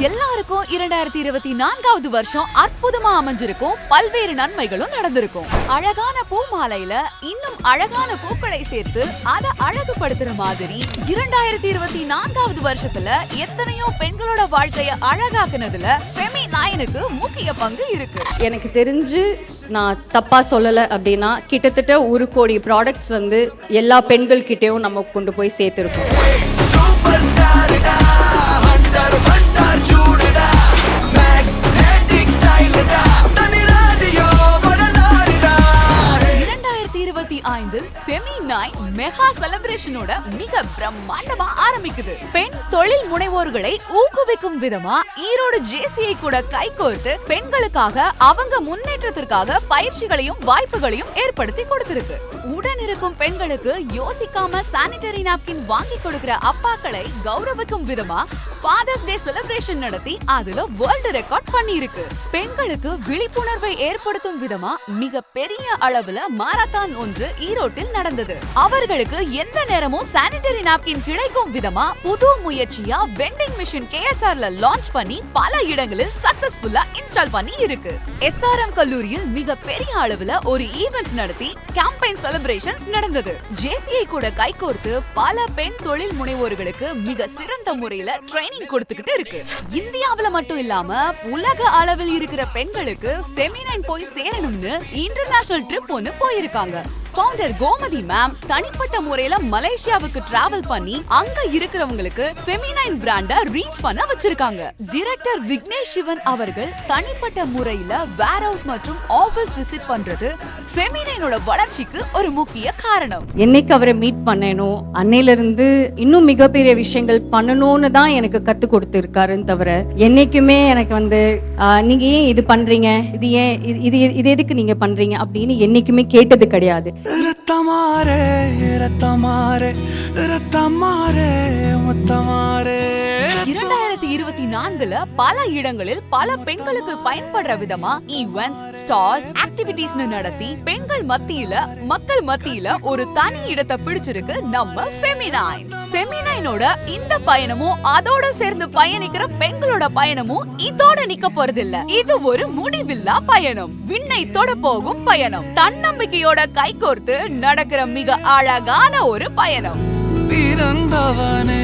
எல்லாருக்கும் 2024வது வருஷம் அற்புதமா அமைஞ்சிருக்கும். பல்வேறு நன்மைகளும் நடந்திருக்கும். அழகான பூ மாலையில இன்னும் அழகான பூக்களை சேர்த்து அதை அழகுபடுத்துற மாதிரி 2024வது வருஷத்துல எத்தனையோ பெண்களோட வாழ்க்கைய அழகாக்குனதுல ஃபெமினைனுக்கு முக்கிய பங்கு இருக்கு. எனக்கு தெரிஞ்சு நான் தப்பா சொல்லலை அப்படின்னா கிட்டத்தட்ட 1 கோடி ப்ராடக்ட்ஸ் வந்து எல்லா பெண்கள் கிட்டேயும் நம்ம கொண்டு போய் சேர்த்துருக்கோம். 2025 ஃபெமினைன் மெகா செலிப்ரேஷனோட மிக பிரம்மாண்டமா ஆரம்பிக்குது. பெண் தொழில் முனைவோர்களை ஊக்குவிக்கும் விதமா ஈரோடு ஜேசிஐ கூட கைகோர்த்து பெண்களுக்காக அவங்க முன்னேற்றத்திற்காக பயிற்சிகளையும் வாய்ப்புகளையும் ஏற்படுத்தி கொடுத்திருக்கு. உடன் இருக்கும் பெண்களுக்கு யோசிக்காம சானிட்டரி நாப்கின் வாங்கி கொடுக்கிற அப்பாக்களை கௌரவிக்கும் விதமா ஃபாதர்ஸ் டே செலிப்ரேஷன் நடத்தி அதுல வேர்ல்ட் ரெக்கார்ட் பண்ணி இருக்கு. பெண்களுக்கு விழிப்புணர்வை ஏற்படுத்தும் விதமா மிக பெரிய அளவுல மாரத்தான் ஒன்று ஈரோட்டில் நடந்தது. அவர்களுக்கு எந்த நேரமும் சானிட்டரி நாப்கின் கிடைக்கும் விதமா புது முயற்சியா வெண்டிங் மிஷின் KSRல லான்ச் பண்ணி பல இடங்களில் சக்சஸ்ஃபுல்லா இன்ஸ்டால் பண்ணி இருக்கு. SRM கல்லூரியில் மிக பெரிய அளவுல ஒரு ஈவென்ட் நடத்தி கேம்பெயின் செலிப்ரேஷன்ஸ் நடந்தது. JCI கூட கைகோர்த்து பல பெண் தொழில் முனைவோர்களுக்கு மிக சிறந்த முறையில ட்ரைனிங் கொடுத்துக்கிட்டு இருக்கு. இந்தியாவுல மட்டும் இல்லாம உலக அளவில் இருக்கிற பெண்களுக்கு ஃபெமினைன் போய் சேரணும்னு இன்டர்நேஷனல் ட்ரிப் ஒன்னு போயிருக்காங்க. ஃபவுண்டர் கோமதி மேம் தனிப்பட்ட முறையில மலேசியாவுக்கு டிராவல் பண்ணி அங்க இருக்கிறவங்களுக்கு ஃபெமினைன் பிராண்ட ரீச் பண்ண வச்சிருக்காங்க. டைரக்டர் விக்னேஷ் சிவன் அவர்கள் தனிப்பட்ட முறையில வேர்ஹவுஸ் மற்றும் ஆபீஸ் விசிட் பண்றது ஃபெமினைனோட வளர்ச்சிக்கு ஒரு முக்கிய காரணம். என்னைக்கு அவரை மீட் பண்ணேனோ அன்னையில இருந்து இன்னும் மிகப்பெரிய விஷயங்கள் பண்ணணும்னு தான் எனக்கு கத்து கொடுத்திருக்காருன்னு தவிர என்னைக்குமே எனக்கு வந்து நீங்க ஏன் இது பண்றீங்க, இது ஏன் இது எதுக்கு நீங்க பண்றீங்க அப்படின்னு என்னைக்குமே கேட்டது கிடையாது. ரத்தமாரே ரத்தமாரே ரத்தமாரே முத்தமாரே 2024ல பல இடங்களில் பல பெண்களுக்கு பயன்படுற விதமா ஈவென்ட்ஸ், ஸ்டால்ஸ், ஆக்டிவிட்டீஸ்னு நடத்தி பெண்கள் மத்தியில மக்கள் மத்தியில ஒரு தனி இடத்தை பிடிச்சிருக்கு நம்ம ஃபெமினைன். ஃபெமினைனோட இந்த பயணமும் அதோட சேர்ந்து பயணிக்கிற பெண்களோட பயணமும் இதோட நிக்க போறதில்ல. இது ஒரு முடிவில்லா பயணம், விண்ணை தொட போகும் பயணம், தன்னம்பிக்கையோட கைகோர்த்து நடக்கிற மிக அழகான ஒரு பயணம். பிறந்தவனே